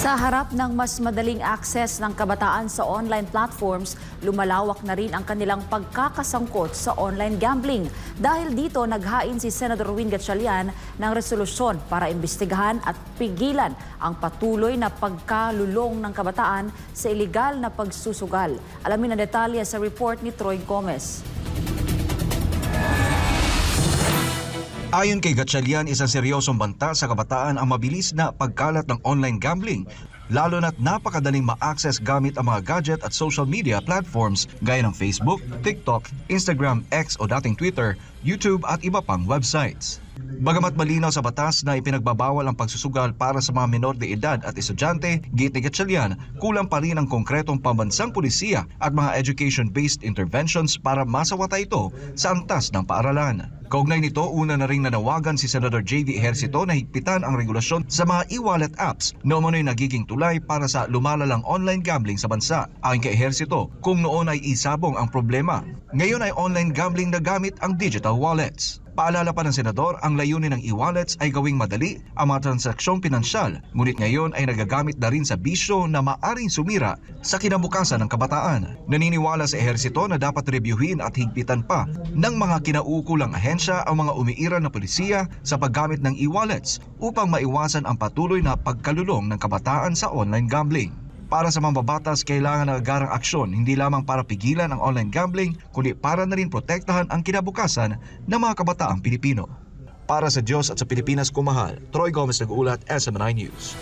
Sa harap ng mas madaling access ng kabataan sa online platforms, lumalawak na rin ang kanilang pagkakasangkot sa online gambling. Dahil dito, naghain si Senador Win Gatchalian ng resolusyon para imbestigahan at pigilan ang patuloy na pagkalulong ng kabataan sa iligal na pagsusugal. Alamin ang detalye sa report ni Troy Gomez. Ayon kay Gatchalian, isang seryosong banta sa kabataan ang mabilis na pagkalat ng online gambling, lalo na't napakadaling ma-access gamit ang mga gadget at social media platforms gaya ng Facebook, TikTok, Instagram, X o dating Twitter, YouTube at iba pang websites. Bagamat malinaw sa batas na ipinagbabawal ang pagsusugal para sa mga menor de edad at estudyante, giit ni Gatchalian, kulang pa rin ang konkretong pambansang pulisiya at mga education-based interventions para masawata ito sa antas ng paaralan. Kaugnay nito, una na ring nanawagan si Senador J.V. Ejercito na higpitan ang regulasyon sa mga e-wallet apps na umano'y nagiging tulay para sa lumalalang online gambling sa bansa. Ayon kay Ejercito, kung noon ay isabong ang problema, ngayon ay online gambling na gamit ang digital wallets. Paalala pa ng senador, ang layunin ng e-wallets ay gawing madali ang mga transaksyong pinansyal, ngunit ngayon ay nagagamit na rin sa bisyo na maaring sumira sa kinabukasan ng kabataan. Naniniwala sa Ejercito na dapat reviewin at higpitan pa ng mga kinauukulang ahensya ang mga umiiral na polisiya sa paggamit ng e-wallets upang maiwasan ang patuloy na pagkalulong ng kabataan sa online gambling. Para sa mambabatas, kailangan ng agarang aksyon hindi lamang para pigilan ang online gambling, kundi para na rin protektahan ang kinabukasan ng mga kabataang Pilipino. Para sa Diyos at sa Pilipinas kumahal, Troy Gomez nag-uulat, SMNI News.